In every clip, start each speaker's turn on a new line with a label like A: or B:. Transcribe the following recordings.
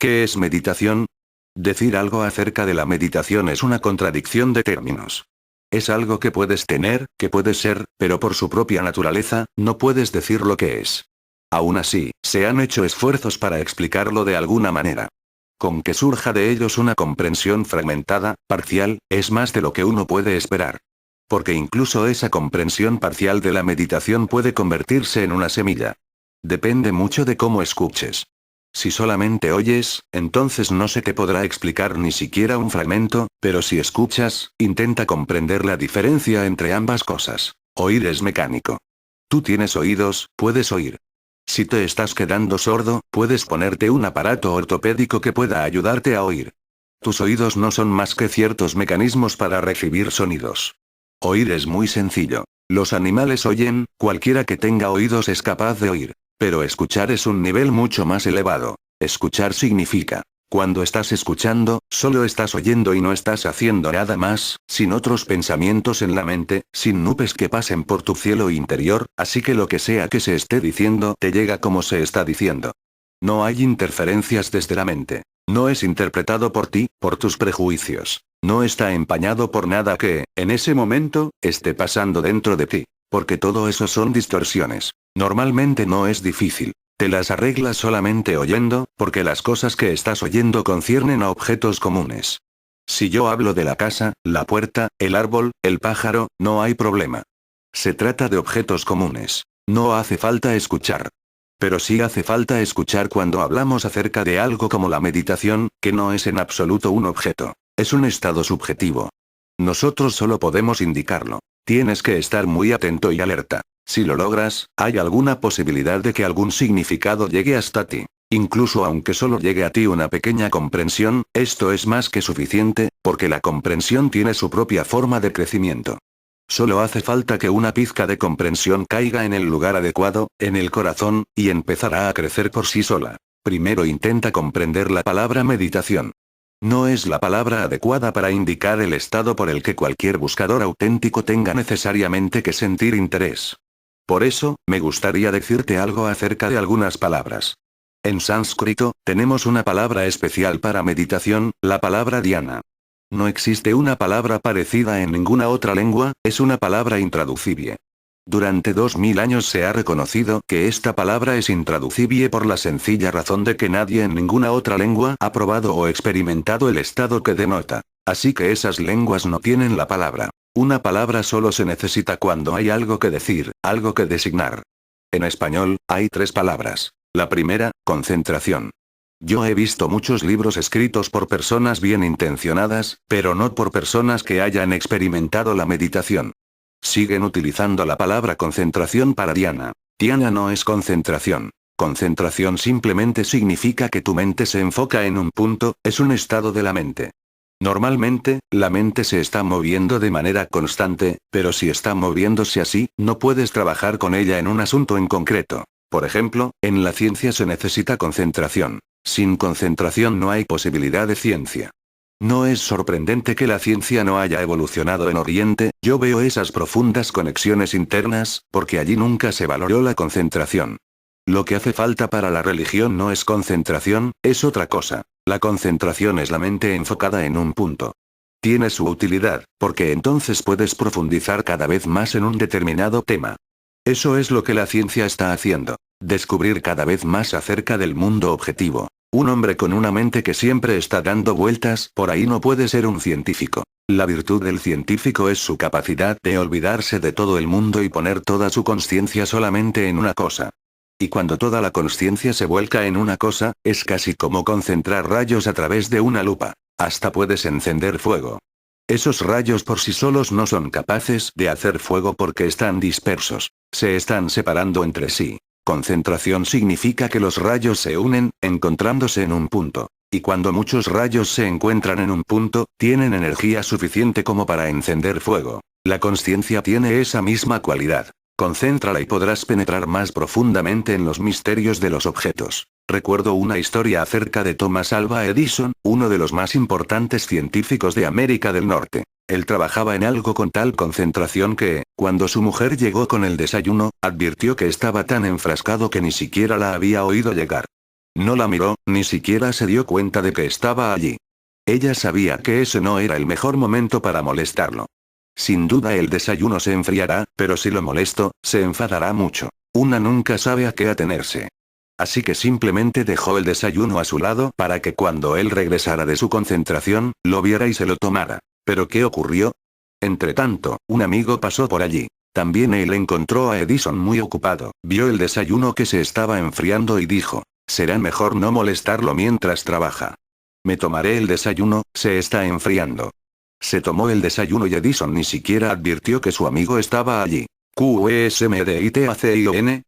A: ¿Qué es meditación? Decir algo acerca de la meditación es una contradicción de términos. Es algo que puedes tener, que puedes ser, pero por su propia naturaleza, no puedes decir lo que es. Aún así, se han hecho esfuerzos para explicarlo de alguna manera. Con que surja de ellos una comprensión fragmentada, parcial, es más de lo que uno puede esperar. Porque incluso esa comprensión parcial de la meditación puede convertirse en una semilla. Depende mucho de cómo escuches. Si solamente oyes, entonces no se te podrá explicar ni siquiera un fragmento, pero si escuchas, intenta comprender la diferencia entre ambas cosas. Oír es mecánico. Tú tienes oídos, puedes oír. Si te estás quedando sordo, puedes ponerte un aparato ortopédico que pueda ayudarte a oír. Tus oídos no son más que ciertos mecanismos para recibir sonidos. Oír es muy sencillo. Los animales oyen, cualquiera que tenga oídos es capaz de oír. Pero escuchar es un nivel mucho más elevado. Escuchar significa, cuando estás escuchando, solo estás oyendo y no estás haciendo nada más, sin otros pensamientos en la mente, sin nubes que pasen por tu cielo interior, así que lo que sea que se esté diciendo te llega como se está diciendo. No hay interferencias desde la mente. No es interpretado por ti, por tus prejuicios. No está empañado por nada que, en ese momento, esté pasando dentro de ti. Porque todo eso son distorsiones. Normalmente no es difícil. Te las arreglas solamente oyendo, porque las cosas que estás oyendo conciernen a objetos comunes. Si yo hablo de la casa, la puerta, el árbol, el pájaro, no hay problema. Se trata de objetos comunes. No hace falta escuchar. Pero sí hace falta escuchar cuando hablamos acerca de algo como la meditación, que no es en absoluto un objeto. Es un estado subjetivo. Nosotros solo podemos indicarlo. Tienes que estar muy atento y alerta. Si lo logras, hay alguna posibilidad de que algún significado llegue hasta ti. Incluso aunque solo llegue a ti una pequeña comprensión, esto es más que suficiente, porque la comprensión tiene su propia forma de crecimiento. Solo hace falta que una pizca de comprensión caiga en el lugar adecuado, en el corazón, y empezará a crecer por sí sola. Primero intenta comprender la palabra meditación. No es la palabra adecuada para indicar el estado por el que cualquier buscador auténtico tenga necesariamente que sentir interés. Por eso, me gustaría decirte algo acerca de algunas palabras. En sánscrito, tenemos una palabra especial para meditación, la palabra dhyana. No existe una palabra parecida en ninguna otra lengua, es una palabra intraducible. Durante 2000 años se ha reconocido que esta palabra es intraducible por la sencilla razón de que nadie en ninguna otra lengua ha probado o experimentado el estado que denota. Así que esas lenguas no tienen la palabra. Una palabra solo se necesita cuando hay algo que decir, algo que designar. En español, hay 3 palabras. La primera, concentración. Yo he visto muchos libros escritos por personas bien intencionadas, pero no por personas que hayan experimentado la meditación. Siguen utilizando la palabra concentración para dhyana. Dhyana no es concentración. Concentración simplemente significa que tu mente se enfoca en un punto, es un estado de la mente. Normalmente, la mente se está moviendo de manera constante, pero si está moviéndose así, no puedes trabajar con ella en un asunto en concreto. Por ejemplo, en la ciencia se necesita concentración. Sin concentración no hay posibilidad de ciencia. No es sorprendente que la ciencia no haya evolucionado en Oriente, yo veo esas profundas conexiones internas, porque allí nunca se valoró la concentración. Lo que hace falta para la religión no es concentración, es otra cosa. La concentración es la mente enfocada en un punto. Tiene su utilidad, porque entonces puedes profundizar cada vez más en un determinado tema. Eso es lo que la ciencia está haciendo. Descubrir cada vez más acerca del mundo objetivo. Un hombre con una mente que siempre está dando vueltas por ahí no puede ser un científico. La virtud del científico es su capacidad de olvidarse de todo el mundo y poner toda su consciencia solamente en una cosa. Y cuando toda la consciencia se vuelca en una cosa, es casi como concentrar rayos a través de una lupa. Hasta puedes encender fuego. Esos rayos por sí solos no son capaces de hacer fuego porque están dispersos. Se están separando entre sí. Concentración significa que los rayos se unen, encontrándose en un punto. Y cuando muchos rayos se encuentran en un punto, tienen energía suficiente como para encender fuego. La consciencia tiene esa misma cualidad. Concéntrala y podrás penetrar más profundamente en los misterios de los objetos. Recuerdo una historia acerca de Thomas Alva Edison, uno de los más importantes científicos de América del Norte. Él trabajaba en algo con tal concentración que, cuando su mujer llegó con el desayuno, advirtió que estaba tan enfrascado que ni siquiera la había oído llegar. No la miró, ni siquiera se dio cuenta de que estaba allí. Ella sabía que ese no era el mejor momento para molestarlo. Sin duda el desayuno se enfriará, pero si lo molesto, se enfadará mucho. Una nunca sabe a qué atenerse. Así que simplemente dejó el desayuno a su lado para que cuando él regresara de su concentración, lo viera y se lo tomara. ¿Pero qué ocurrió? Entretanto, un amigo pasó por allí. También él encontró a Edison muy ocupado, vio el desayuno que se estaba enfriando y dijo, será mejor no molestarlo mientras trabaja. Me tomaré el desayuno, se está enfriando. Se tomó el desayuno y Edison ni siquiera advirtió que su amigo estaba allí. QESMDITACION.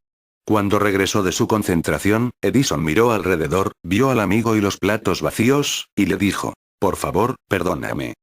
A: Cuando regresó de su concentración, Edison miró alrededor, vio al amigo y los platos vacíos, y le dijo, por favor, perdóname.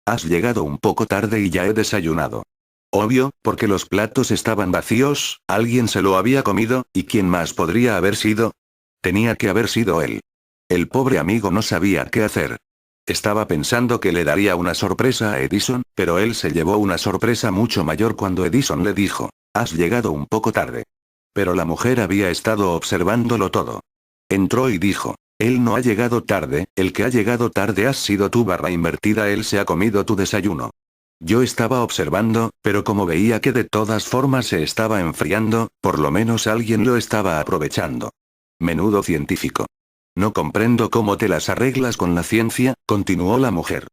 A: Has llegado un poco tarde y ya he desayunado. Obvio, porque los platos estaban vacíos, alguien se lo había comido, ¿y quién más podría haber sido? Tenía que haber sido él. El pobre amigo no sabía qué hacer. Estaba pensando que le daría una sorpresa a Edison, pero él se llevó una sorpresa mucho mayor cuando Edison le dijo, has llegado un poco tarde. Pero la mujer había estado observándolo todo. Entró y dijo, él no ha llegado tarde, el que ha llegado tarde has sido tú barra invertida, él se ha comido tu desayuno. Yo estaba observando, pero como veía que de todas formas se estaba enfriando, por lo menos alguien lo estaba aprovechando. Menudo científico. No comprendo cómo te las arreglas con la ciencia, continuó la mujer.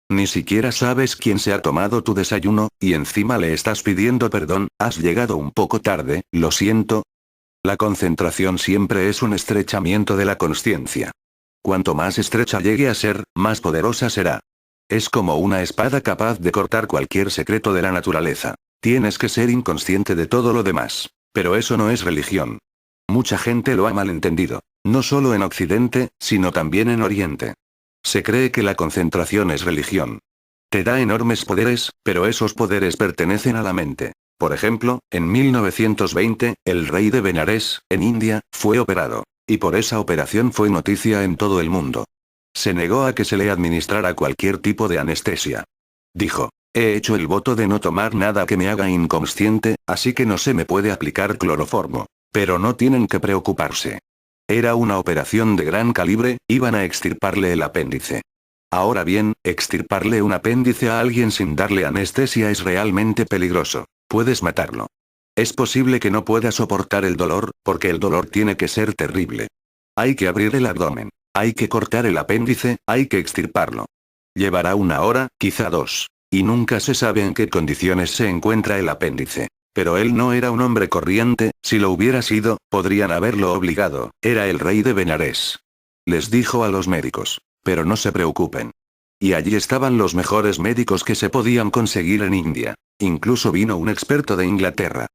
A: Ni siquiera sabes quién se ha tomado tu desayuno, y encima le estás pidiendo perdón, has llegado un poco tarde, lo siento. La concentración siempre es un estrechamiento de la consciencia. Cuanto más estrecha llegue a ser, más poderosa será. Es como una espada capaz de cortar cualquier secreto de la naturaleza. Tienes que ser inconsciente de todo lo demás. Pero eso no es religión. Mucha gente lo ha malentendido. No solo en Occidente, sino también en Oriente. Se cree que la concentración es religión. Te da enormes poderes, pero esos poderes pertenecen a la mente. Por ejemplo, en 1920, el rey de Benares, en India, fue operado. Y por esa operación fue noticia en todo el mundo. Se negó a que se le administrara cualquier tipo de anestesia. Dijo, he hecho el voto de no tomar nada que me haga inconsciente, así que no se me puede aplicar cloroformo. Pero no tienen que preocuparse. Era una operación de gran calibre, iban a extirparle el apéndice. Ahora bien, extirparle un apéndice a alguien sin darle anestesia es realmente peligroso. Puedes matarlo. Es posible que no pueda soportar el dolor, porque el dolor tiene que ser terrible. Hay que abrir el abdomen. Hay que cortar el apéndice, hay que extirparlo. Llevará 1 hora, quizá 2. Y nunca se sabe en qué condiciones se encuentra el apéndice. Pero él no era un hombre corriente, si lo hubiera sido, podrían haberlo obligado, era el rey de Benares. Les dijo a los médicos, pero no se preocupen. Y allí estaban los mejores médicos que se podían conseguir en India. Incluso vino un experto de Inglaterra.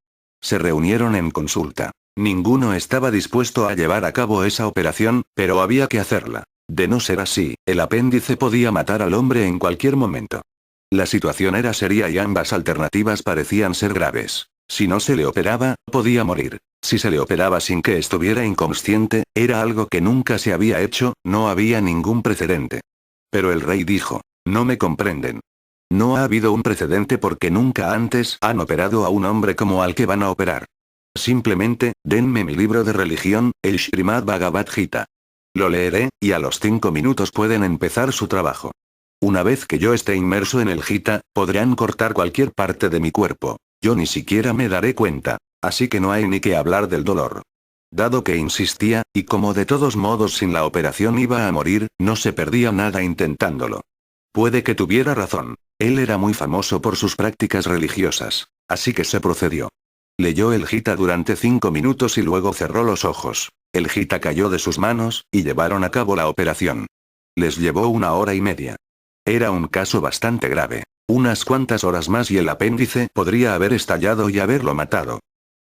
A: Se reunieron en consulta. Ninguno estaba dispuesto a llevar a cabo esa operación, pero había que hacerla. De no ser así, el apéndice podía matar al hombre en cualquier momento. La situación era seria y ambas alternativas parecían ser graves. Si no se le operaba, podía morir. Si se le operaba sin que estuviera inconsciente, era algo que nunca se había hecho, no había ningún precedente. Pero el rey dijo, no me comprenden. No ha habido un precedente porque nunca antes han operado a un hombre como al que van a operar. Simplemente, denme mi libro de religión, el Srimad Bhagavad Gita. Lo leeré, y a los 5 minutos pueden empezar su trabajo. Una vez que yo esté inmerso en el Gita, podrán cortar cualquier parte de mi cuerpo. Yo ni siquiera me daré cuenta. Así que no hay ni que hablar del dolor. Dado que insistía, y como de todos modos sin la operación iba a morir, no se perdía nada intentándolo. Puede que tuviera razón. Él era muy famoso por sus prácticas religiosas. Así que se procedió. Leyó el Gita durante 5 minutos y luego cerró los ojos. El Gita cayó de sus manos, y llevaron a cabo la operación. Les llevó 1 hora y media. Era un caso bastante grave. Unas cuantas horas más y el apéndice podría haber estallado y haberlo matado.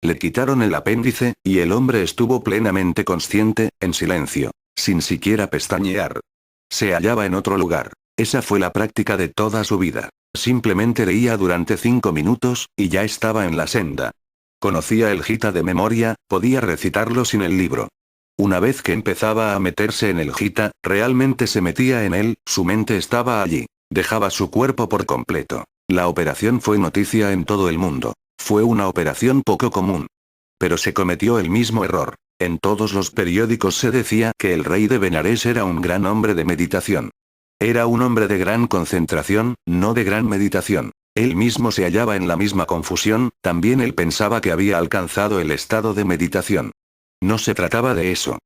A: Le quitaron el apéndice, y el hombre estuvo plenamente consciente, en silencio, sin siquiera pestañear. Se hallaba en otro lugar. Esa fue la práctica de toda su vida. Simplemente leía durante 5 minutos, y ya estaba en la senda. Conocía el Gita de memoria, podía recitarlo sin el libro. Una vez que empezaba a meterse en el Gita, realmente se metía en él, su mente estaba allí. Dejaba su cuerpo por completo. La operación fue noticia en todo el mundo. Fue una operación poco común. Pero se cometió el mismo error. En todos los periódicos se decía que el rey de Benares era un gran hombre de meditación. Era un hombre de gran concentración, no de gran meditación. Él mismo se hallaba en la misma confusión, también él pensaba que había alcanzado el estado de meditación. No se trataba de eso.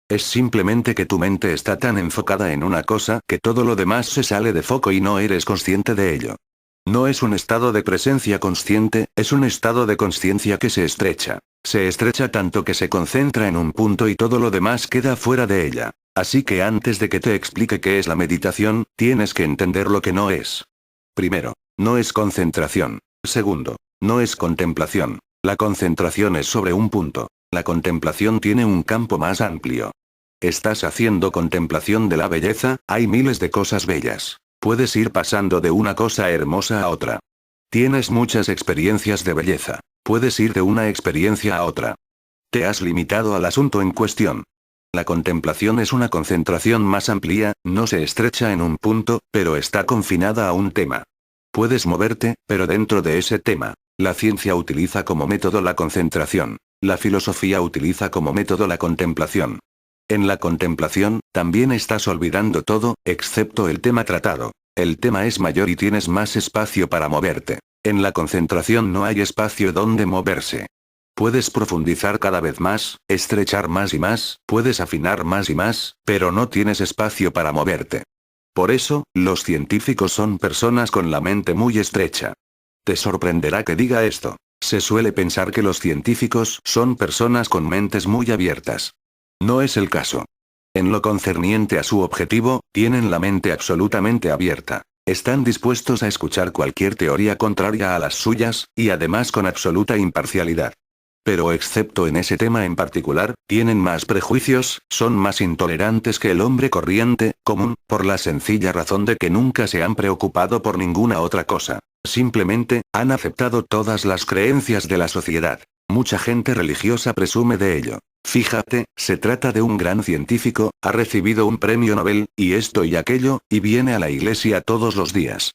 A: Es simplemente que tu mente está tan enfocada en una cosa que todo lo demás se sale de foco y no eres consciente de ello. No es un estado de presencia consciente, es un estado de consciencia que se estrecha. Se estrecha tanto que se concentra en un punto y todo lo demás queda fuera de ella. Así que antes de que te explique qué es la meditación, tienes que entender lo que no es. Primero, no es concentración. Segundo, no es contemplación. La concentración es sobre un punto. La contemplación tiene un campo más amplio. Estás haciendo contemplación de la belleza, hay miles de cosas bellas. Puedes ir pasando de una cosa hermosa a otra. Tienes muchas experiencias de belleza. Puedes ir de una experiencia a otra. Te has limitado al asunto en cuestión. La contemplación es una concentración más amplia, no se estrecha en un punto, pero está confinada a un tema. Puedes moverte, pero dentro de ese tema. La ciencia utiliza como método la concentración. La filosofía utiliza como método la contemplación. En la contemplación, también estás olvidando todo, excepto el tema tratado. El tema es mayor y tienes más espacio para moverte. En la concentración no hay espacio donde moverse. Puedes profundizar cada vez más, estrechar más y más, puedes afinar más y más, pero no tienes espacio para moverte. Por eso, los científicos son personas con la mente muy estrecha. Te sorprenderá que diga esto. Se suele pensar que los científicos son personas con mentes muy abiertas. No es el caso. En lo concerniente a su objetivo, tienen la mente absolutamente abierta. Están dispuestos a escuchar cualquier teoría contraria a las suyas, y además con absoluta imparcialidad. Pero excepto en ese tema en particular, tienen más prejuicios, son más intolerantes que el hombre corriente, común, por la sencilla razón de que nunca se han preocupado por ninguna otra cosa. Simplemente, han aceptado todas las creencias de la sociedad. Mucha gente religiosa presume de ello. Fíjate, se trata de un gran científico, ha recibido un premio Nobel, y esto y aquello, y viene a la iglesia todos los días.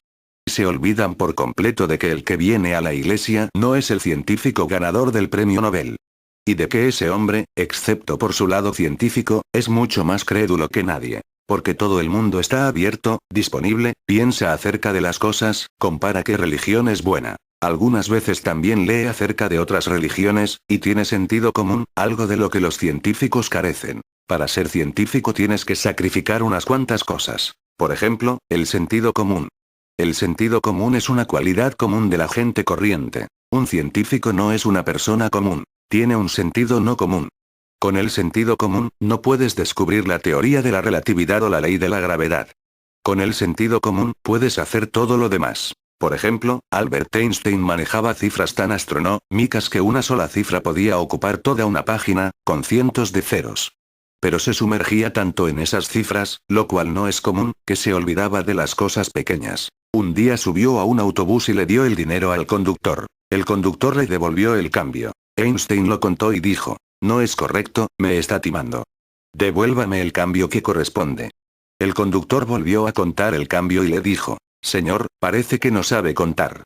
A: Se olvidan por completo de que el que viene a la iglesia no es el científico ganador del premio Nobel. Y de que ese hombre, excepto por su lado científico, es mucho más crédulo que nadie. Porque todo el mundo está abierto, disponible, piensa acerca de las cosas, compara qué religión es buena. Algunas veces también lee acerca de otras religiones, y tiene sentido común, algo de lo que los científicos carecen. Para ser científico tienes que sacrificar unas cuantas cosas. Por ejemplo, el sentido común. El sentido común es una cualidad común de la gente corriente. Un científico no es una persona común. Tiene un sentido no común. Con el sentido común, no puedes descubrir la teoría de la relatividad o la ley de la gravedad. Con el sentido común, puedes hacer todo lo demás. Por ejemplo, Albert Einstein manejaba cifras tan astronómicas que una sola cifra podía ocupar toda una página, con cientos de ceros. Pero se sumergía tanto en esas cifras, lo cual no es común, que se olvidaba de las cosas pequeñas. Un día subió a un autobús y le dio el dinero al conductor. El conductor le devolvió el cambio. Einstein lo contó y dijo, no es correcto, me está timando. Devuélvame el cambio que corresponde. El conductor volvió a contar el cambio y le dijo, señor, parece que no sabe contar.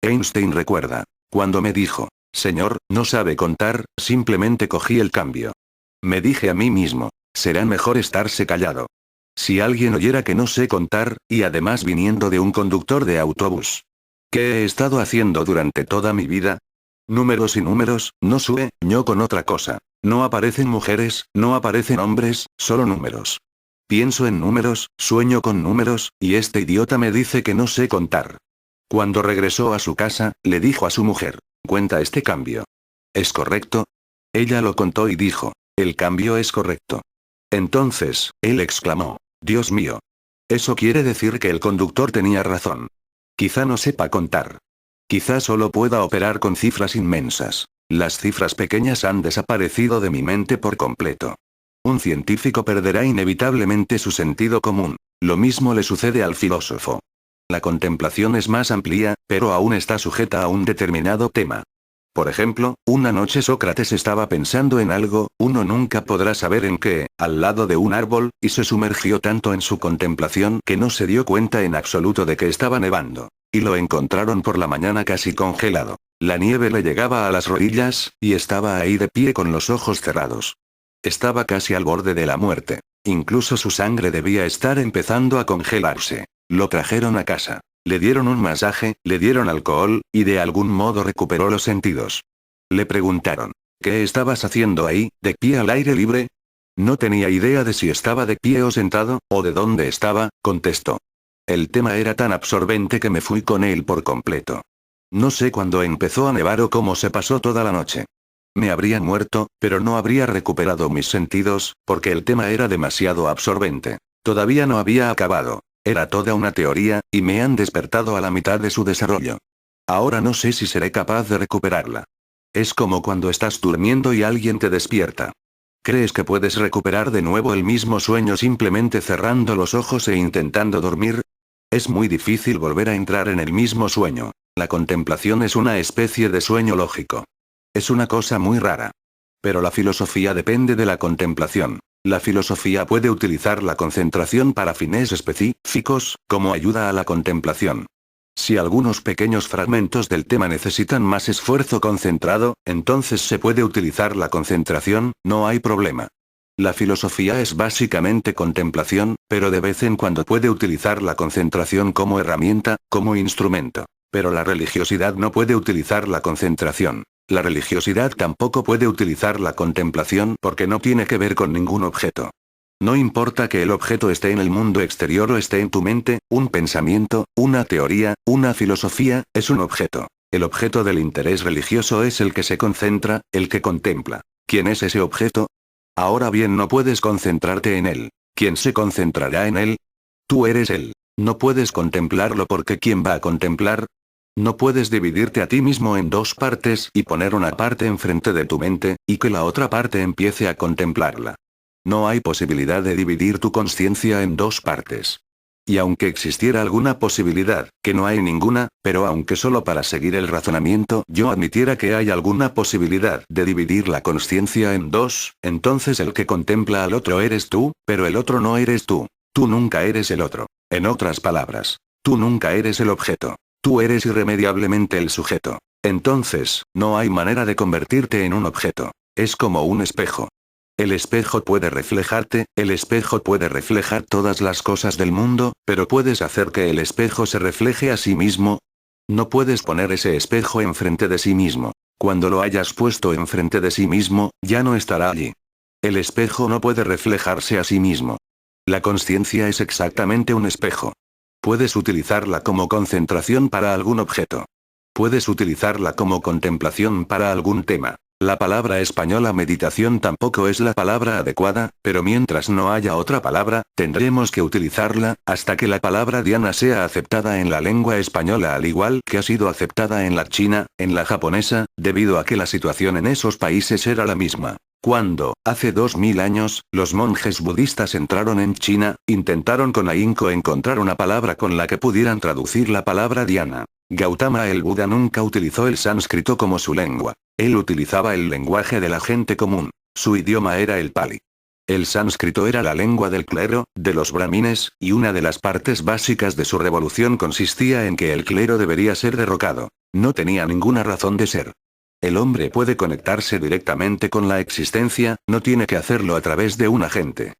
A: Einstein recuerda, cuando me dijo, señor, no sabe contar, simplemente cogí el cambio. Me dije a mí mismo, será mejor estarse callado. Si alguien oyera que no sé contar, y además viniendo de un conductor de autobús. ¿Qué he estado haciendo durante toda mi vida? Números y números, no sueño con otra cosa. No aparecen mujeres, no aparecen hombres, solo números. Pienso en números, sueño con números, y este idiota me dice que no sé contar. Cuando regresó a su casa, le dijo a su mujer, cuenta este cambio. ¿Es correcto? Ella lo contó y dijo, el cambio es correcto. Entonces, él exclamó, Dios mío. Eso quiere decir que el conductor tenía razón. Quizá no sepa contar. Quizá solo pueda operar con cifras inmensas. Las cifras pequeñas han desaparecido de mi mente por completo. Un científico perderá inevitablemente su sentido común. Lo mismo le sucede al filósofo. La contemplación es más amplia, pero aún está sujeta a un determinado tema. Por ejemplo, una noche Sócrates estaba pensando en algo, uno nunca podrá saber en qué, al lado de un árbol, y se sumergió tanto en su contemplación que no se dio cuenta en absoluto de que estaba nevando. Y lo encontraron por la mañana casi congelado. La nieve le llegaba a las rodillas, y estaba ahí de pie con los ojos cerrados. Estaba casi al borde de la muerte. Incluso su sangre debía estar empezando a congelarse. Lo trajeron a casa. Le dieron un masaje, le dieron alcohol, y de algún modo recuperó los sentidos. Le preguntaron: ¿qué estabas haciendo ahí, de pie al aire libre? No tenía idea de si estaba de pie o sentado, o de dónde estaba, contestó. El tema era tan absorbente que me fui con él por completo. No sé cuándo empezó a nevar o cómo se pasó toda la noche. Me habría muerto, pero no habría recuperado mis sentidos, porque el tema era demasiado absorbente. Todavía no había acabado. Era toda una teoría, y me han despertado a la mitad de su desarrollo. Ahora no sé si seré capaz de recuperarla. Es como cuando estás durmiendo y alguien te despierta. ¿Crees que puedes recuperar de nuevo el mismo sueño simplemente cerrando los ojos e intentando dormir? Es muy difícil volver a entrar en el mismo sueño. La contemplación es una especie de sueño lógico. Es una cosa muy rara. Pero la filosofía depende de la contemplación. La filosofía puede utilizar la concentración para fines específicos, como ayuda a la contemplación. Si algunos pequeños fragmentos del tema necesitan más esfuerzo concentrado, entonces se puede utilizar la concentración, no hay problema. La filosofía es básicamente contemplación, pero de vez en cuando puede utilizar la concentración como herramienta, como instrumento. Pero la religiosidad no puede utilizar la concentración. La religiosidad tampoco puede utilizar la contemplación porque no tiene que ver con ningún objeto. No importa que el objeto esté en el mundo exterior o esté en tu mente, un pensamiento, una teoría, una filosofía, es un objeto. El objeto del interés religioso es el que se concentra, el que contempla. ¿Quién es ese objeto? Ahora bien, no puedes concentrarte en él. ¿Quién se concentrará en él? Tú eres él. No puedes contemplarlo porque ¿quién va a contemplar? No puedes dividirte a ti mismo en dos partes y poner una parte enfrente de tu mente, y que la otra parte empiece a contemplarla. No hay posibilidad de dividir tu conciencia en dos partes. Y aunque existiera alguna posibilidad, que no hay ninguna, pero aunque solo para seguir el razonamiento yo admitiera que hay alguna posibilidad de dividir la conciencia en dos, entonces el que contempla al otro eres tú, pero el otro no eres tú. Tú nunca eres el otro. En otras palabras, tú nunca eres el objeto. Tú eres irremediablemente el sujeto. Entonces, no hay manera de convertirte en un objeto. Es como un espejo. El espejo puede reflejarte, el espejo puede reflejar todas las cosas del mundo, pero ¿puedes hacer que el espejo se refleje a sí mismo? No puedes poner ese espejo enfrente de sí mismo. Cuando lo hayas puesto enfrente de sí mismo, ya no estará allí. El espejo no puede reflejarse a sí mismo. La conciencia es exactamente un espejo. Puedes utilizarla como concentración para algún objeto. Puedes utilizarla como contemplación para algún tema. La palabra española meditación tampoco es la palabra adecuada, pero mientras no haya otra palabra, tendremos que utilizarla, hasta que la palabra Dhyana sea aceptada en la lengua española al igual que ha sido aceptada en la china, en la japonesa, debido a que la situación en esos países era la misma. Cuando, hace 2000 años, los monjes budistas entraron en China, intentaron con ahínco encontrar una palabra con la que pudieran traducir la palabra Dhyana. Gautama el Buda nunca utilizó el sánscrito como su lengua. Él utilizaba el lenguaje de la gente común. Su idioma era el pali. El sánscrito era la lengua del clero, de los brahmines, y una de las partes básicas de su revolución consistía en que el clero debería ser derrocado. No tenía ninguna razón de ser. El hombre puede conectarse directamente con la existencia, no tiene que hacerlo a través de un agente.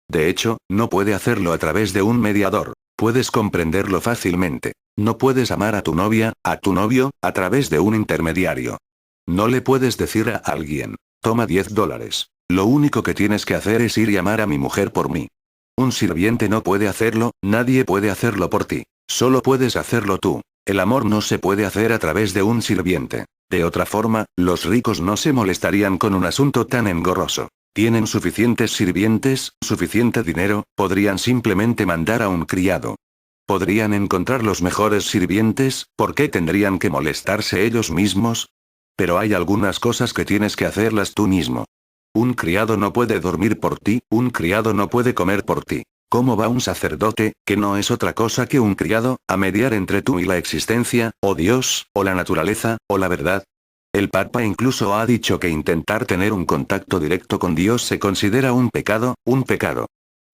A: De hecho, no puede hacerlo a través de un mediador. Puedes comprenderlo fácilmente. No puedes amar a tu novia, a tu novio, a través de un intermediario. No le puedes decir a alguien: toma $10. Lo único que tienes que hacer es ir y amar a mi mujer por mí. Un sirviente no puede hacerlo, nadie puede hacerlo por ti. Solo puedes hacerlo tú. El amor no se puede hacer a través de un sirviente. De otra forma, los ricos no se molestarían con un asunto tan engorroso. Tienen suficientes sirvientes, suficiente dinero, podrían simplemente mandar a un criado. Podrían encontrar los mejores sirvientes, ¿por qué tendrían que molestarse ellos mismos? Pero hay algunas cosas que tienes que hacerlas tú mismo. Un criado no puede dormir por ti, un criado no puede comer por ti. ¿Cómo va un sacerdote, que no es otra cosa que un criado, a mediar entre tú y la existencia, o Dios, o la naturaleza, o la verdad? El Papa incluso ha dicho que intentar tener un contacto directo con Dios se considera un pecado, un pecado.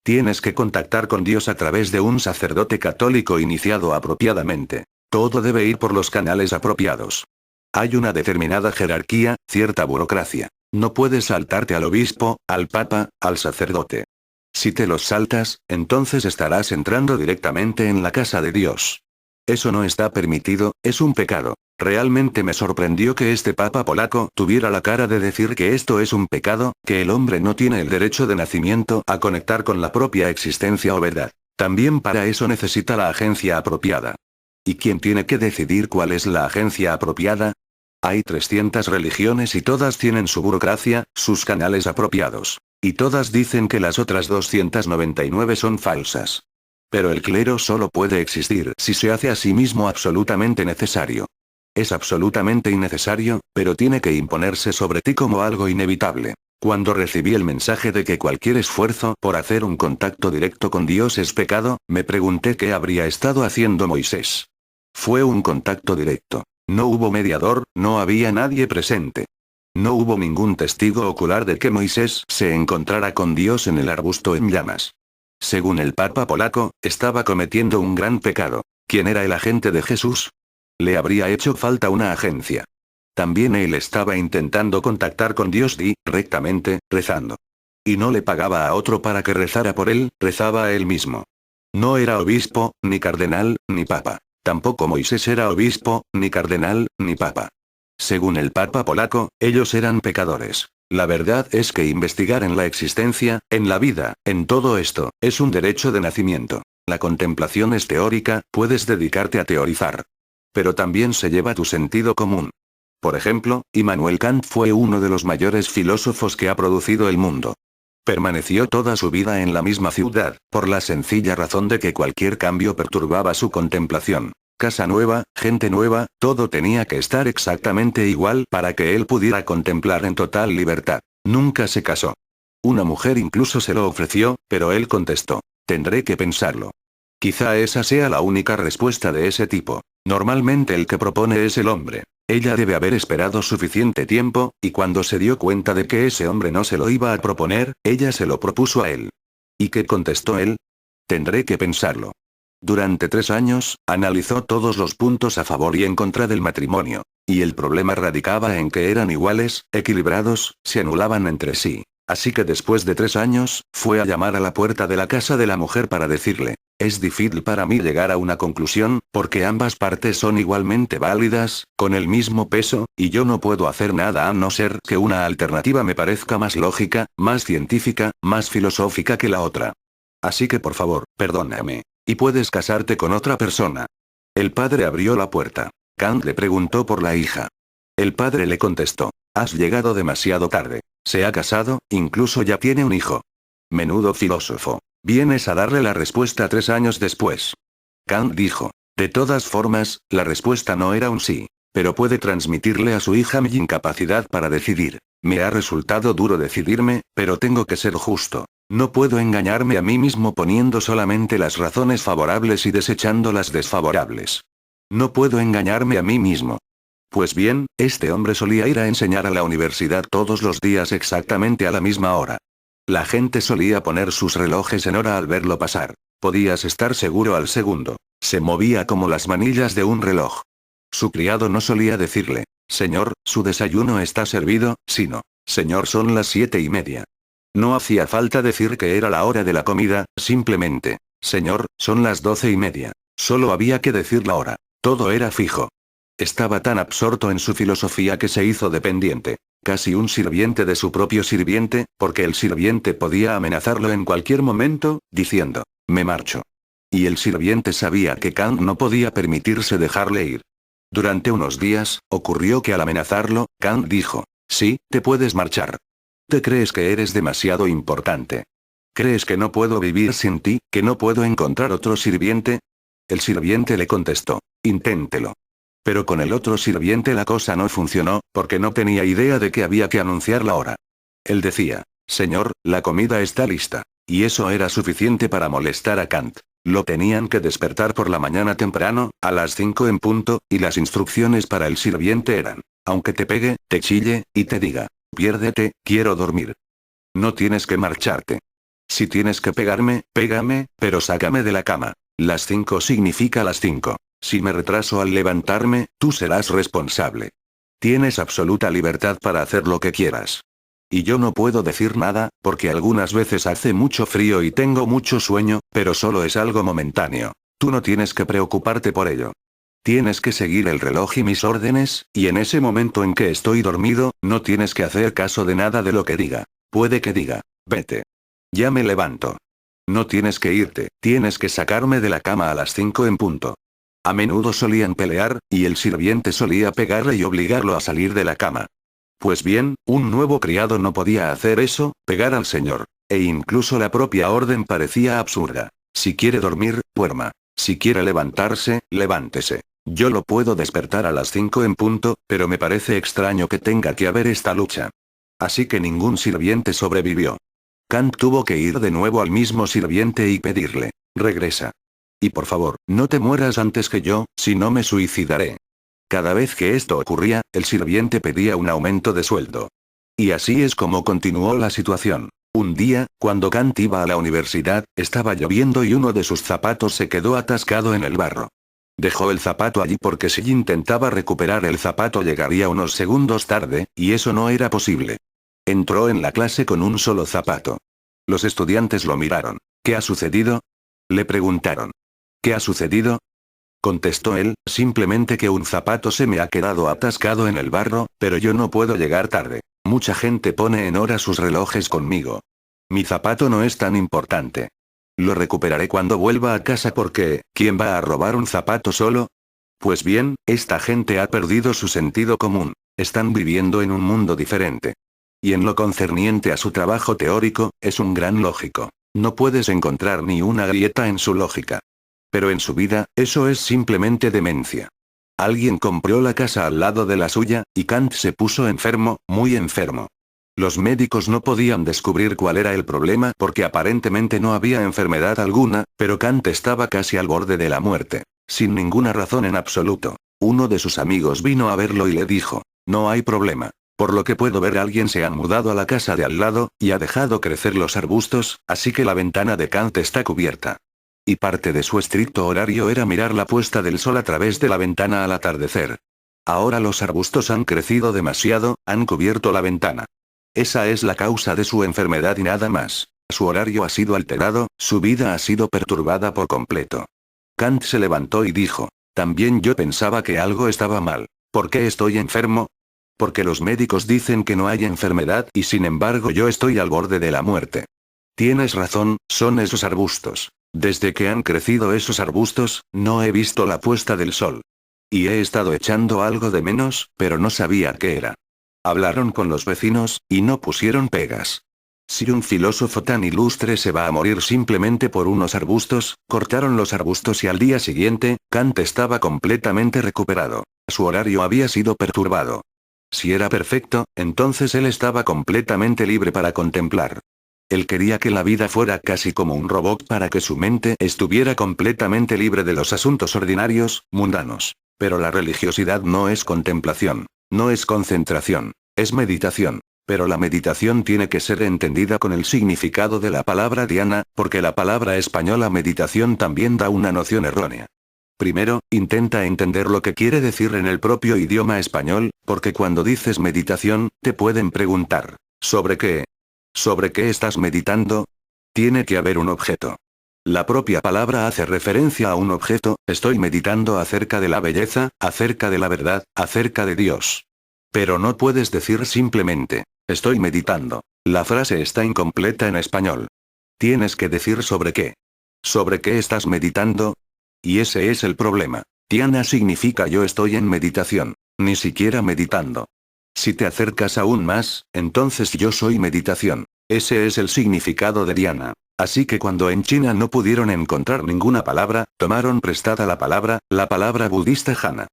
A: Tienes que contactar con Dios a través de un sacerdote católico iniciado apropiadamente. Todo debe ir por los canales apropiados. Hay una determinada jerarquía, cierta burocracia. No puedes saltarte al obispo, al papa, al sacerdote. Si te los saltas, entonces estarás entrando directamente en la casa de Dios. Eso no está permitido, es un pecado. Realmente me sorprendió que este papa polaco tuviera la cara de decir que esto es un pecado, que el hombre no tiene el derecho de nacimiento a conectar con la propia existencia o verdad. También para eso necesita la agencia apropiada. ¿Y quién tiene que decidir cuál es la agencia apropiada? Hay 300 religiones y todas tienen su burocracia, sus canales apropiados. Y todas dicen que las otras 299 son falsas. Pero el clero solo puede existir si se hace a sí mismo absolutamente necesario. Es absolutamente innecesario, pero tiene que imponerse sobre ti como algo inevitable. Cuando recibí el mensaje de que cualquier esfuerzo por hacer un contacto directo con Dios es pecado, me pregunté qué habría estado haciendo Moisés. Fue un contacto directo. No hubo mediador, no había nadie presente. No hubo ningún testigo ocular de que Moisés se encontrara con Dios en el arbusto en llamas. Según el Papa polaco, estaba cometiendo un gran pecado. ¿Quién era el agente de Jesús? Le habría hecho falta una agencia. También él estaba intentando contactar con Dios directamente, rezando. Y no le pagaba a otro para que rezara por él, rezaba a él mismo. No era obispo, ni cardenal, ni papa. Tampoco Moisés era obispo, ni cardenal, ni papa. Según el Papa polaco, ellos eran pecadores. La verdad es que investigar en la existencia, en la vida, en todo esto, es un derecho de nacimiento. La contemplación es teórica, puedes dedicarte a teorizar. Pero también se lleva tu sentido común. Por ejemplo, Immanuel Kant fue uno de los mayores filósofos que ha producido el mundo. Permaneció toda su vida en la misma ciudad, por la sencilla razón de que cualquier cambio perturbaba su contemplación. Casa nueva, gente nueva, todo tenía que estar exactamente igual para que él pudiera contemplar en total libertad. Nunca se casó. Una mujer incluso se lo ofreció, pero él contestó: tendré que pensarlo. Quizá esa sea la única respuesta de ese tipo. Normalmente el que propone es el hombre. Ella debe haber esperado suficiente tiempo, y cuando se dio cuenta de que ese hombre no se lo iba a proponer, ella se lo propuso a él. ¿Y qué contestó él? Tendré que pensarlo. Durante 3 años, analizó todos los puntos a favor y en contra del matrimonio. Y el problema radicaba en que eran iguales, equilibrados, se anulaban entre sí. Así que después de 3 años, fue a llamar a la puerta de la casa de la mujer para decirle: es difícil para mí llegar a una conclusión, porque ambas partes son igualmente válidas, con el mismo peso, y yo no puedo hacer nada a no ser que una alternativa me parezca más lógica, más científica, más filosófica que la otra. Así que por favor, perdóname. Y puedes casarte con otra persona. El padre abrió la puerta. Kant le preguntó por la hija. El padre le contestó: has llegado demasiado tarde. Se ha casado, incluso ya tiene un hijo. Menudo filósofo. Vienes a darle la respuesta 3 años después. Kant dijo: de todas formas, la respuesta no era un sí. Pero puede transmitirle a su hija mi incapacidad para decidir. Me ha resultado duro decidirme, pero tengo que ser justo. No puedo engañarme a mí mismo poniendo solamente las razones favorables y desechando las desfavorables. No puedo engañarme a mí mismo. Pues bien, este hombre solía ir a enseñar a la universidad todos los días exactamente a la misma hora. La gente solía poner sus relojes en hora al verlo pasar. Podías estar seguro al segundo. Se movía como las manillas de un reloj. Su criado no solía decirle: señor, su desayuno está servido, sino: señor, son las 7:30. No hacía falta decir que era la hora de la comida, simplemente: señor, son las 12:30. Solo había que decir la hora. Todo era fijo. Estaba tan absorto en su filosofía que se hizo dependiente. Casi un sirviente de su propio sirviente, porque el sirviente podía amenazarlo en cualquier momento, diciendo: me marcho. Y el sirviente sabía que Kant no podía permitirse dejarle ir. Durante unos días, ocurrió que al amenazarlo, Kant dijo: sí, te puedes marchar. ¿Te crees que eres demasiado importante? ¿Crees que no puedo vivir sin ti, que no puedo encontrar otro sirviente? El sirviente le contestó: inténtelo. Pero con el otro sirviente la cosa no funcionó, porque no tenía idea de que había que anunciar la hora. Él decía: señor, la comida está lista. Y eso era suficiente para molestar a Kant. Lo tenían que despertar por la mañana temprano, a las 5 en punto, y las instrucciones para el sirviente eran: aunque te pegue, te chille, y te diga: piérdete, quiero dormir. No tienes que marcharte. Si tienes que pegarme, pégame, pero sácame de la cama. Las 5 significa las 5. Si me retraso al levantarme, tú serás responsable. Tienes absoluta libertad para hacer lo que quieras. Y yo no puedo decir nada, porque algunas veces hace mucho frío y tengo mucho sueño, pero solo es algo momentáneo. Tú no tienes que preocuparte por ello. Tienes que seguir el reloj y mis órdenes, y en ese momento en que estoy dormido, no tienes que hacer caso de nada de lo que diga. Puede que diga, vete. Ya me levanto. No tienes que irte, tienes que sacarme de la cama a las 5 en punto. A menudo solían pelear, y el sirviente solía pegarle y obligarlo a salir de la cama. Pues bien, un nuevo criado no podía hacer eso, pegar al señor. E incluso la propia orden parecía absurda. Si quiere dormir, duerma. Si quiere levantarse, levántese. Yo lo puedo despertar a las 5 en punto, pero me parece extraño que tenga que haber esta lucha. Así que ningún sirviente sobrevivió. Kant tuvo que ir de nuevo al mismo sirviente y pedirle, regresa. Y por favor, no te mueras antes que yo, si no me suicidaré. Cada vez que esto ocurría, el sirviente pedía un aumento de sueldo. Y así es como continuó la situación. Un día, cuando Kant iba a la universidad, estaba lloviendo y uno de sus zapatos se quedó atascado en el barro. Dejó el zapato allí porque si intentaba recuperar el zapato llegaría unos segundos tarde, y eso no era posible. Entró en la clase con un solo zapato. Los estudiantes lo miraron. ¿Qué ha sucedido? Le preguntaron. ¿Qué ha sucedido? Contestó él, simplemente que un zapato se me ha quedado atascado en el barro, pero yo no puedo llegar tarde. Mucha gente pone en hora sus relojes conmigo. Mi zapato no es tan importante. Lo recuperaré cuando vuelva a casa porque, ¿quién va a robar un zapato solo? Pues bien, esta gente ha perdido su sentido común. Están viviendo en un mundo diferente. Y en lo concerniente a su trabajo teórico, es un gran lógico. No puedes encontrar ni una grieta en su lógica. Pero en su vida, eso es simplemente demencia. Alguien compró la casa al lado de la suya, y Kant se puso enfermo, muy enfermo. Los médicos no podían descubrir cuál era el problema porque aparentemente no había enfermedad alguna, pero Kant estaba casi al borde de la muerte, sin ninguna razón en absoluto. Uno de sus amigos vino a verlo y le dijo, no hay problema. Por lo que puedo ver, alguien se ha mudado a la casa de al lado, y ha dejado crecer los arbustos, así que la ventana de Kant está cubierta. Y parte de su estricto horario era mirar la puesta del sol a través de la ventana al atardecer. Ahora los arbustos han crecido demasiado, han cubierto la ventana. Esa es la causa de su enfermedad y nada más. Su horario ha sido alterado, su vida ha sido perturbada por completo. Kant se levantó y dijo, también yo pensaba que algo estaba mal. ¿Por qué estoy enfermo? Porque los médicos dicen que no hay enfermedad y sin embargo yo estoy al borde de la muerte. Tienes razón, son esos arbustos. Desde que han crecido esos arbustos, no he visto la puesta del sol. Y he estado echando algo de menos, pero no sabía qué era. Hablaron con los vecinos, y no pusieron pegas. Si un filósofo tan ilustre se va a morir simplemente por unos arbustos, cortaron los arbustos y al día siguiente, Kant estaba completamente recuperado. Su horario había sido perturbado. Si era perfecto, entonces él estaba completamente libre para contemplar. Él quería que la vida fuera casi como un robot para que su mente estuviera completamente libre de los asuntos ordinarios, mundanos. Pero la religiosidad no es contemplación, no es concentración, es meditación. Pero la meditación tiene que ser entendida con el significado de la palabra dhyana, porque la palabra española meditación también da una noción errónea. Primero, intenta entender lo que quiere decir en el propio idioma español, porque cuando dices meditación, te pueden preguntar, ¿sobre qué? ¿Sobre qué estás meditando? Tiene que haber un objeto. La propia palabra hace referencia a un objeto, estoy meditando acerca de la belleza, acerca de la verdad, acerca de Dios. Pero no puedes decir simplemente, estoy meditando. La frase está incompleta en español. Tienes que decir sobre qué. ¿Sobre qué estás meditando? Y ese es el problema. Dhyana significa yo estoy en meditación, ni siquiera meditando. Si te acercas aún más, entonces yo soy meditación. Ese es el significado de dhyana. Así que cuando en China no pudieron encontrar ninguna palabra, tomaron prestada la palabra budista jhana.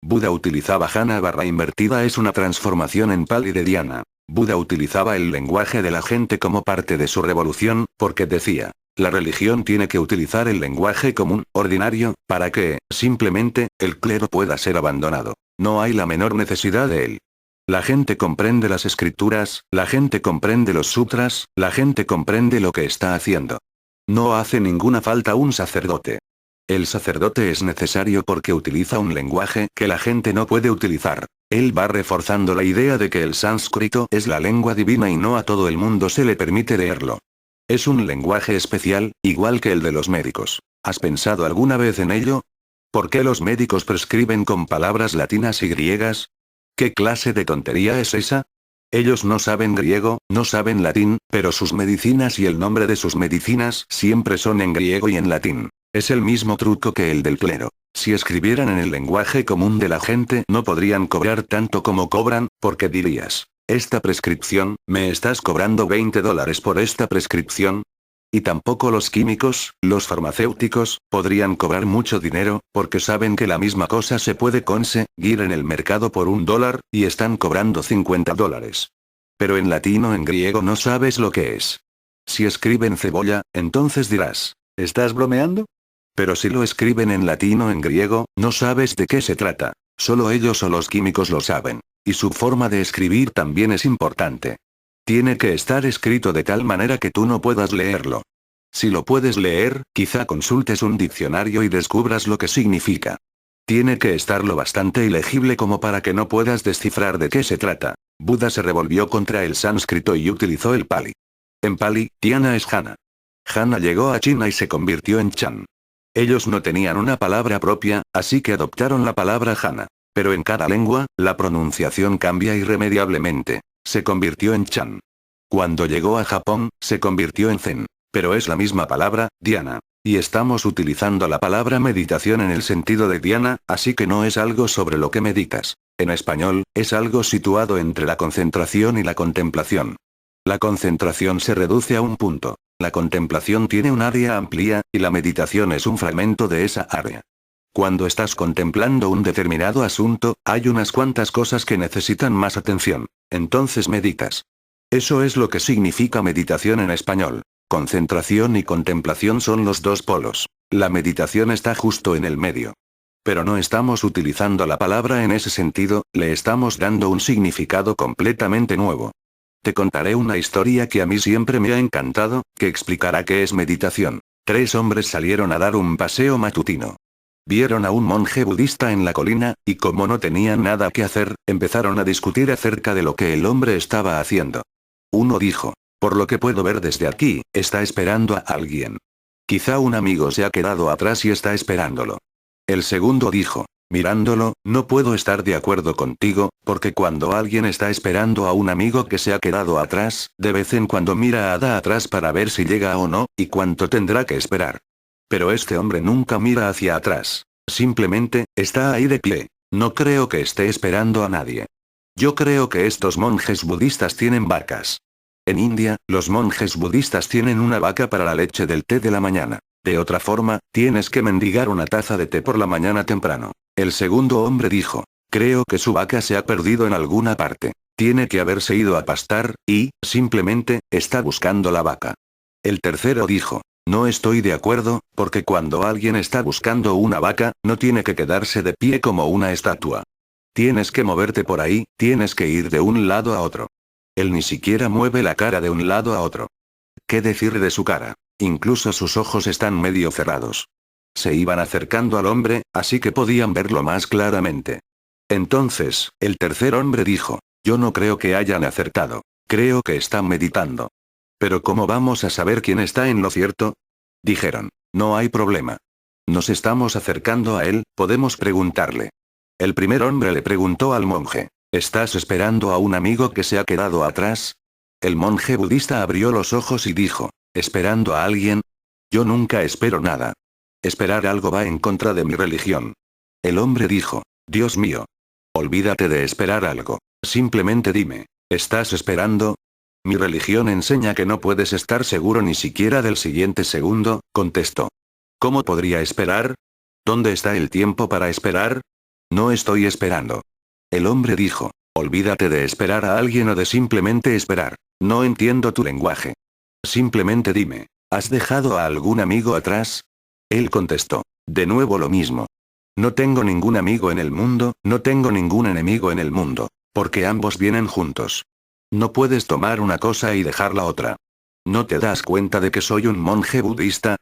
A: Buda utilizaba jhana barra invertida, es una transformación en Pali de dhyana. Buda utilizaba el lenguaje de la gente como parte de su revolución, porque decía, la religión tiene que utilizar el lenguaje común, ordinario, para que, simplemente, el clero pueda ser abandonado. No hay la menor necesidad de él. La gente comprende las escrituras, la gente comprende los sutras, la gente comprende lo que está haciendo. No hace ninguna falta un sacerdote. El sacerdote es necesario porque utiliza un lenguaje que la gente no puede utilizar. Él va reforzando la idea de que el sánscrito es la lengua divina y no a todo el mundo se le permite leerlo. Es un lenguaje especial, igual que el de los médicos. ¿Has pensado alguna vez en ello? ¿Por qué los médicos prescriben con palabras latinas y griegas? ¿Qué clase de tontería es esa? Ellos no saben griego, no saben latín, pero sus medicinas y el nombre de sus medicinas siempre son en griego y en latín. Es el mismo truco que el del clero. Si escribieran en el lenguaje común de la gente no podrían cobrar tanto como cobran, porque dirías, esta prescripción, ¿me estás cobrando $20 por esta prescripción? Y tampoco los químicos, los farmacéuticos, podrían cobrar mucho dinero, porque saben que la misma cosa se puede conseguir en el mercado por $1, y están cobrando $50. Pero en latino o en griego no sabes lo que es. Si escriben cebolla, entonces dirás, ¿estás bromeando? Pero si lo escriben en latino o en griego, no sabes de qué se trata. Solo ellos o los químicos lo saben. Y su forma de escribir también es importante. Tiene que estar escrito de tal manera que tú no puedas leerlo. Si lo puedes leer, quizá consultes un diccionario y descubras lo que significa. Tiene que estar lo bastante ilegible como para que no puedas descifrar de qué se trata. Buda se revolvió contra el sánscrito y utilizó el pali. En pali, Dhyana es Jhana. Jhana llegó a China y se convirtió en Chan. Ellos no tenían una palabra propia, así que adoptaron la palabra Jhana. Pero en cada lengua, la pronunciación cambia irremediablemente. Se convirtió en Chan. Cuando llegó a Japón, se convirtió en Zen. Pero es la misma palabra, Dhyana. Y estamos utilizando la palabra meditación en el sentido de Dhyana, así que no es algo sobre lo que meditas. En español, es algo situado entre la concentración y la contemplación. La concentración se reduce a un punto. La contemplación tiene un área amplia, y la meditación es un fragmento de esa área. Cuando estás contemplando un determinado asunto, hay unas cuantas cosas que necesitan más atención. Entonces meditas. Eso es lo que significa meditación en español. Concentración y contemplación son los dos polos. La meditación está justo en el medio. Pero no estamos utilizando la palabra en ese sentido, le estamos dando un significado completamente nuevo. Te contaré una historia que a mí siempre me ha encantado, que explicará qué es meditación. 3 hombres salieron a dar un paseo matutino. Vieron a un monje budista en la colina, y como no tenían nada que hacer, empezaron a discutir acerca de lo que el hombre estaba haciendo. Uno dijo, por lo que puedo ver desde aquí, está esperando a alguien. Quizá un amigo se ha quedado atrás y está esperándolo. El segundo dijo, mirándolo, no puedo estar de acuerdo contigo, porque cuando alguien está esperando a un amigo que se ha quedado atrás, de vez en cuando mira atrás para ver si llega o no, y cuánto tendrá que esperar. Pero este hombre nunca mira hacia atrás. Simplemente, está ahí de pie. No creo que esté esperando a nadie. Yo creo que estos monjes budistas tienen vacas. En India, los monjes budistas tienen una vaca para la leche del té de la mañana. De otra forma, tienes que mendigar una taza de té por la mañana temprano. El segundo hombre dijo, creo que su vaca se ha perdido en alguna parte. Tiene que haberse ido a pastar, y, simplemente, está buscando la vaca. El tercero dijo, no estoy de acuerdo, porque cuando alguien está buscando una vaca, no tiene que quedarse de pie como una estatua. Tienes que moverte por ahí, tienes que ir de un lado a otro. Él ni siquiera mueve la cara de un lado a otro. ¿Qué decir de su cara? Incluso sus ojos están medio cerrados. Se iban acercando al hombre, así que podían verlo más claramente. Entonces, el tercer hombre dijo, yo no creo que hayan acertado. Creo que están meditando. ¿Pero cómo vamos a saber quién está en lo cierto? Dijeron, no hay problema. Nos estamos acercando a él, podemos preguntarle. El primer hombre le preguntó al monje, ¿estás esperando a un amigo que se ha quedado atrás? El monje budista abrió los ojos y dijo, ¿esperando a alguien? Yo nunca espero nada. Esperar algo va en contra de mi religión. El hombre dijo, Dios mío. Olvídate de esperar algo. Simplemente dime, ¿estás esperando? Mi religión enseña que no puedes estar seguro ni siquiera del siguiente segundo, contestó. ¿Cómo podría esperar? ¿Dónde está el tiempo para esperar? No estoy esperando. El hombre dijo, olvídate de esperar a alguien o de simplemente esperar. No entiendo tu lenguaje. Simplemente dime, ¿has dejado a algún amigo atrás? Él contestó, de nuevo lo mismo. No tengo ningún amigo en el mundo, no tengo ningún enemigo en el mundo, porque ambos vienen juntos. No puedes tomar una cosa y dejar la otra. ¿No te das cuenta de que soy un monje budista?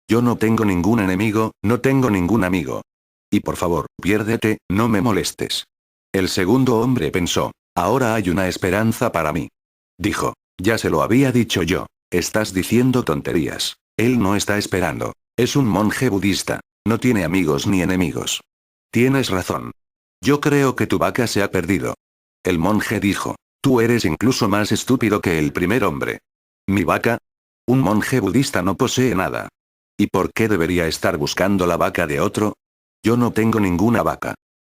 A: Yo no tengo ningún enemigo, no tengo ningún amigo. Y por favor, piérdete, no me molestes. El segundo hombre pensó, ahora hay una esperanza para mí. Dijo, ya se lo había dicho yo. Estás diciendo tonterías. Él no está esperando. Es un monje budista. No tiene amigos ni enemigos. Tienes razón. Yo creo que tu vaca se ha perdido. El monje dijo, tú eres incluso más estúpido que el primer hombre. ¿Mi vaca? Un monje budista no posee nada. ¿Y por qué debería estar buscando la vaca de otro? Yo no tengo ninguna vaca.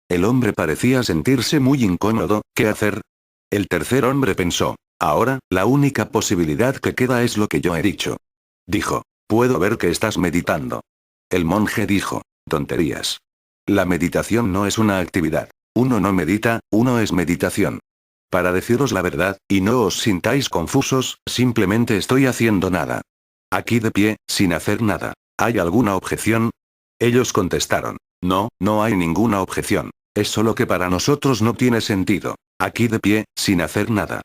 A: El hombre parecía sentirse muy incómodo, ¿qué hacer? El tercer hombre pensó, ahora, la única posibilidad que queda es lo que yo he dicho. Dijo, puedo ver que estás meditando. El monje dijo, tonterías. La meditación no es una actividad. Uno no medita, uno es meditación. Para deciros la verdad, y no os sintáis confusos, simplemente estoy haciendo nada. Aquí de pie, sin hacer nada. ¿Hay alguna objeción? Ellos contestaron, no, no hay ninguna objeción. Es solo que para nosotros no tiene sentido. Aquí de pie, sin hacer nada.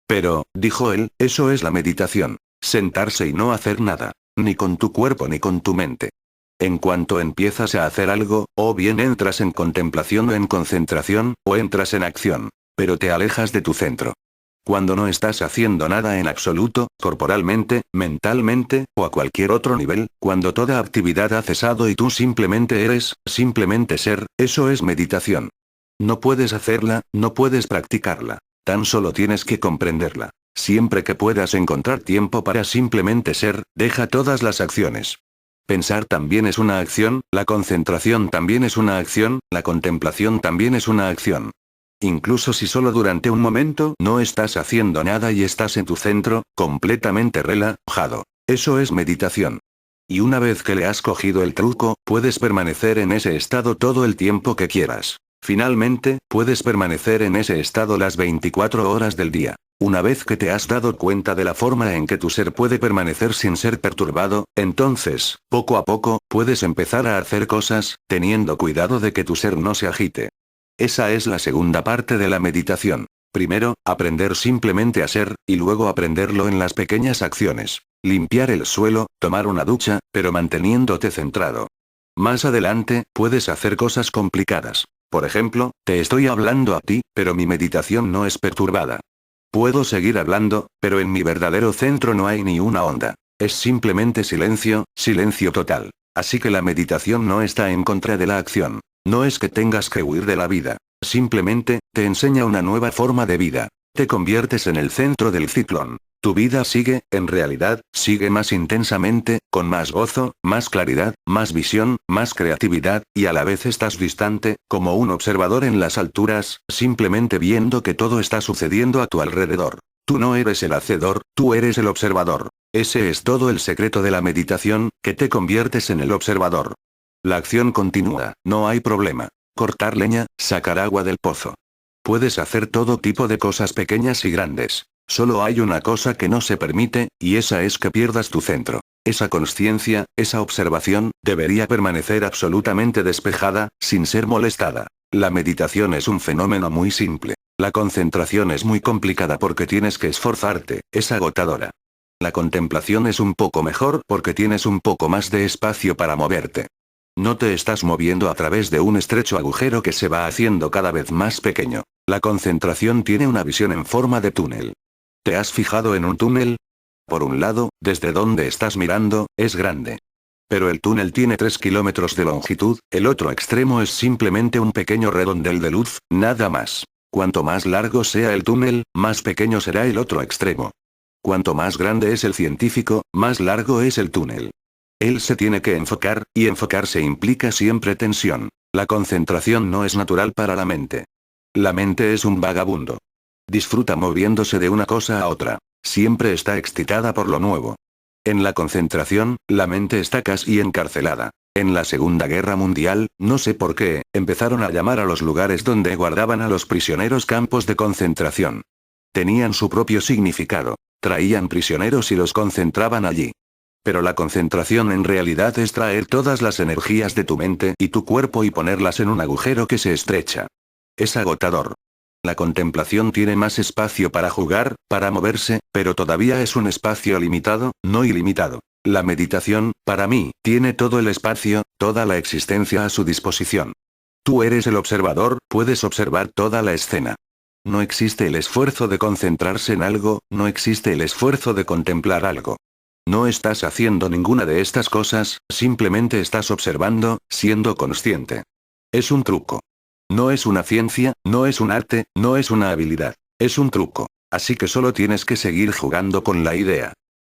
A: Pero, dijo él, eso es la meditación. Sentarse y no hacer nada. Ni con tu cuerpo ni con tu mente. En cuanto empiezas a hacer algo, o bien entras en contemplación o en concentración, o entras en acción. Pero te alejas de tu centro. Cuando no estás haciendo nada en absoluto, corporalmente, mentalmente, o a cualquier otro nivel, cuando toda actividad ha cesado y tú simplemente eres, simplemente ser, eso es meditación. No puedes hacerla, no puedes practicarla. Tan solo tienes que comprenderla. Siempre que puedas encontrar tiempo para simplemente ser, deja todas las acciones. Pensar también es una acción, la concentración también es una acción, la contemplación también es una acción. Incluso si solo durante un momento no estás haciendo nada y estás en tu centro, completamente relajado. Eso es meditación. Y una vez que le has cogido el truco, puedes permanecer en ese estado todo el tiempo que quieras. Finalmente, puedes permanecer en ese estado las 24 horas del día. Una vez que te has dado cuenta de la forma en que tu ser puede permanecer sin ser perturbado, entonces, poco a poco, puedes empezar a hacer cosas, teniendo cuidado de que tu ser no se agite. Esa es la segunda parte de la meditación. Primero, aprender simplemente a ser, y luego aprenderlo en las pequeñas acciones. Limpiar el suelo, tomar una ducha, pero manteniéndote centrado. Más adelante, puedes hacer cosas complicadas. Por ejemplo, te estoy hablando a ti, pero mi meditación no es perturbada. Puedo seguir hablando, pero en mi verdadero centro no hay ni una onda. Es simplemente silencio, silencio total. Así que la meditación no está en contra de la acción. No es que tengas que huir de la vida. Simplemente, te enseña una nueva forma de vida. Te conviertes en el centro del ciclón. Tu vida sigue, en realidad, sigue más intensamente, con más gozo, más claridad, más visión, más creatividad, y a la vez estás distante, como un observador en las alturas, simplemente viendo que todo está sucediendo a tu alrededor. Tú no eres el hacedor, tú eres el observador. Ese es todo el secreto de la meditación, que te conviertes en el observador. La acción continúa, no hay problema. Cortar leña, sacar agua del pozo. Puedes hacer todo tipo de cosas pequeñas y grandes. Solo hay una cosa que no se permite, y esa es que pierdas tu centro. Esa consciencia, esa observación, debería permanecer absolutamente despejada, sin ser molestada. La meditación es un fenómeno muy simple. La concentración es muy complicada porque tienes que esforzarte, es agotadora. La contemplación es un poco mejor porque tienes un poco más de espacio para moverte. No te estás moviendo a través de un estrecho agujero que se va haciendo cada vez más pequeño. La concentración tiene una visión en forma de túnel. ¿Te has fijado en un túnel? Por un lado, desde donde estás mirando, es grande. Pero el túnel tiene 3 kilómetros de longitud, el otro extremo es simplemente un pequeño redondel de luz, nada más. Cuanto más largo sea el túnel, más pequeño será el otro extremo. Cuanto más grande es el científico, más largo es el túnel. Él se tiene que enfocar, y enfocarse implica siempre tensión. La concentración no es natural para la mente. La mente es un vagabundo. Disfruta moviéndose de una cosa a otra. Siempre está excitada por lo nuevo. En la concentración, la mente está casi encarcelada. En la Segunda Guerra Mundial, no sé por qué, empezaron a llamar a los lugares donde guardaban a los prisioneros campos de concentración. Tenían su propio significado. Traían prisioneros y los concentraban allí. Pero la concentración en realidad es traer todas las energías de tu mente y tu cuerpo y ponerlas en un agujero que se estrecha. Es agotador. La contemplación tiene más espacio para jugar, para moverse, pero todavía es un espacio limitado, no ilimitado. La meditación, para mí, tiene todo el espacio, toda la existencia a su disposición. Tú eres el observador, puedes observar toda la escena. No existe el esfuerzo de concentrarse en algo, no existe el esfuerzo de contemplar algo. No estás haciendo ninguna de estas cosas, simplemente estás observando, siendo consciente. Es un truco. No es una ciencia, no es un arte, no es una habilidad. Es un truco. Así que solo tienes que seguir jugando con la idea.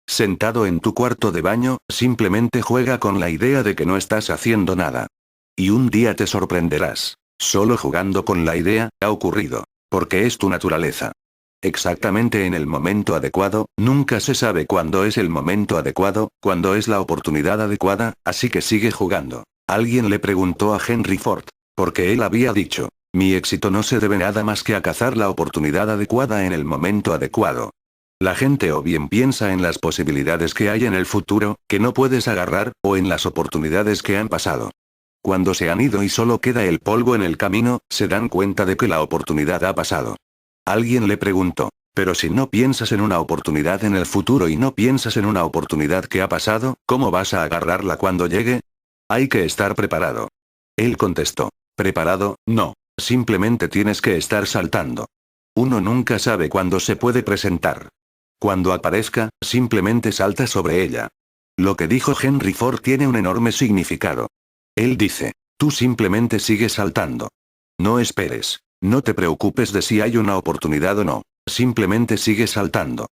A: Sentado en tu cuarto de baño, simplemente juega con la idea de que no estás haciendo nada. Y un día te sorprenderás. Solo jugando con la idea, ha ocurrido. Porque es tu naturaleza. Exactamente en el momento adecuado, nunca se sabe cuándo es el momento adecuado, cuándo es la oportunidad adecuada, así que sigue jugando. Alguien le preguntó a Henry Ford, porque él había dicho, mi éxito no se debe nada más que a cazar la oportunidad adecuada en el momento adecuado. La gente o bien piensa en las posibilidades que hay en el futuro, que no puedes agarrar, o en las oportunidades que han pasado. Cuando se han ido y solo queda el polvo en el camino, se dan cuenta de que la oportunidad ha pasado. Alguien le preguntó, pero si no piensas en una oportunidad en el futuro y no piensas en una oportunidad que ha pasado, ¿cómo vas a agarrarla cuando llegue? Hay que estar preparado. Él contestó, preparado, no, simplemente tienes que estar saltando. Uno nunca sabe cuándo se puede presentar. Cuando aparezca, simplemente salta sobre ella. Lo que dijo Henry Ford tiene un enorme significado. Él dice, tú simplemente sigues saltando. No esperes. No te preocupes de si hay una oportunidad o no. Simplemente sigue saltando.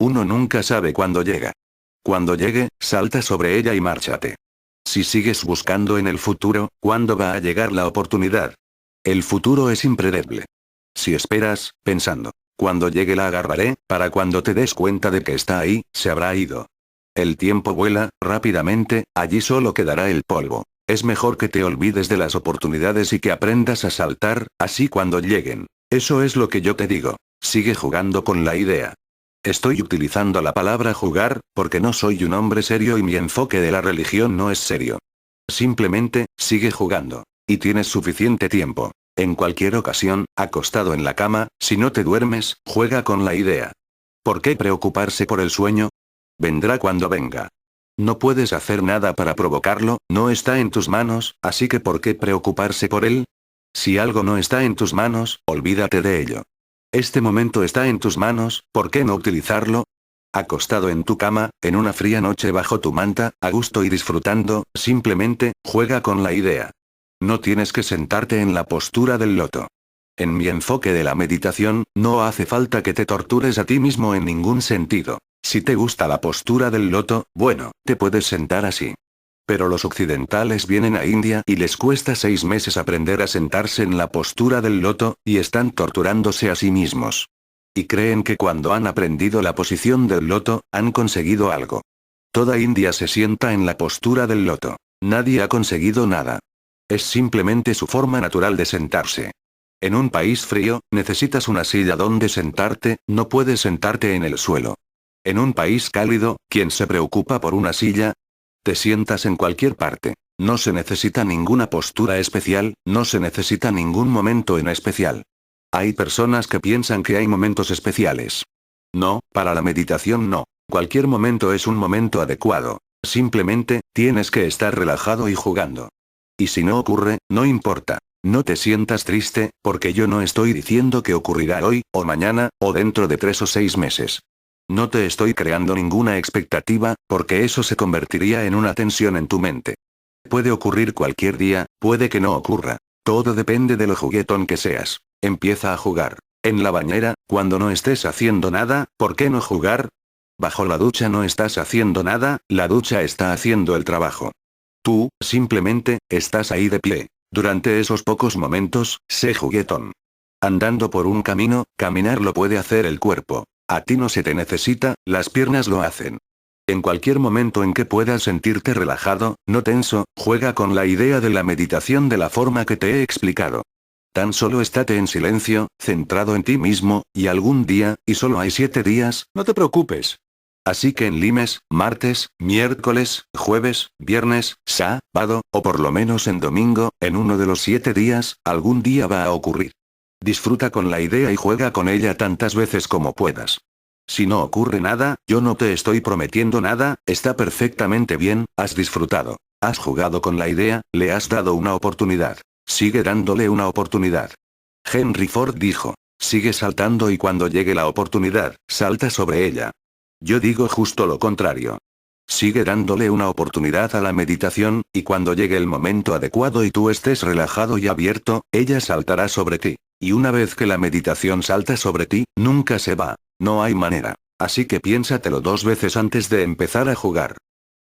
A: Uno nunca sabe cuándo llega. Cuando llegue, salta sobre ella y márchate. Si sigues buscando en el futuro, ¿cuándo va a llegar la oportunidad? El futuro es impredecible. Si esperas, pensando, cuando llegue la agarraré, para cuando te des cuenta de que está ahí, se habrá ido. El tiempo vuela, rápidamente, allí solo quedará el polvo. Es mejor que te olvides de las oportunidades y que aprendas a saltar, así cuando lleguen. Eso es lo que yo te digo. Sigue jugando con la idea. Estoy utilizando la palabra jugar, porque no soy un hombre serio y mi enfoque de la religión no es serio. Simplemente, sigue jugando. Y tienes suficiente tiempo. En cualquier ocasión, acostado en la cama, si no te duermes, juega con la idea. ¿Por qué preocuparse por el sueño? Vendrá cuando venga. No puedes hacer nada para provocarlo, no está en tus manos, así que ¿por qué preocuparse por él? Si algo no está en tus manos, olvídate de ello. Este momento está en tus manos, ¿por qué no utilizarlo? Acostado en tu cama, en una fría noche bajo tu manta, a gusto y disfrutando, simplemente, juega con la idea. No tienes que sentarte en la postura del loto. En mi enfoque de la meditación, no hace falta que te tortures a ti mismo en ningún sentido. Si te gusta la postura del loto, bueno, te puedes sentar así. Pero los occidentales vienen a India y les cuesta 6 meses aprender a sentarse en la postura del loto, y están torturándose a sí mismos. Y creen que cuando han aprendido la posición del loto, han conseguido algo. Toda India se sienta en la postura del loto. Nadie ha conseguido nada. Es simplemente su forma natural de sentarse. En un país frío, necesitas una silla donde sentarte, no puedes sentarte en el suelo. En un país cálido, ¿quién se preocupa por una silla? Te sientas en cualquier parte. No se necesita ninguna postura especial, no se necesita ningún momento en especial. Hay personas que piensan que hay momentos especiales. No, para la meditación no. Cualquier momento es un momento adecuado. Simplemente, tienes que estar relajado y jugando. Y si no ocurre, no importa. No te sientas triste, porque yo no estoy diciendo que ocurrirá hoy, o mañana, o dentro de 3 o 6 meses. No te estoy creando ninguna expectativa, porque eso se convertiría en una tensión en tu mente. Puede ocurrir cualquier día, puede que no ocurra. Todo depende de lo juguetón que seas. Empieza a jugar. En la bañera, cuando no estés haciendo nada, ¿por qué no jugar? Bajo la ducha no estás haciendo nada, la ducha está haciendo el trabajo. Tú, simplemente, estás ahí de pie. Durante esos pocos momentos, sé juguetón. Andando por un camino, caminar lo puede hacer el cuerpo. A ti no se te necesita, las piernas lo hacen. En cualquier momento en que puedas sentirte relajado, no tenso, juega con la idea de la meditación de la forma que te he explicado. Tan solo estate en silencio, centrado en ti mismo, y algún día, y solo hay 7 días, no te preocupes. Así que en lunes, martes, miércoles, jueves, viernes, sábado, o por lo menos en domingo, en uno de los 7 días, algún día va a ocurrir. Disfruta con la idea y juega con ella tantas veces como puedas. Si no ocurre nada, yo no te estoy prometiendo nada, está perfectamente bien, has disfrutado. Has jugado con la idea, le has dado una oportunidad. Sigue dándole una oportunidad. Henry Ford dijo. Sigue saltando y cuando llegue la oportunidad, salta sobre ella. Yo digo justo lo contrario. Sigue dándole una oportunidad a la meditación, y cuando llegue el momento adecuado y tú estés relajado y abierto, ella saltará sobre ti. Y una vez que la meditación salta sobre ti, nunca se va. No hay manera. Así que piénsatelo 2 veces antes de empezar a jugar.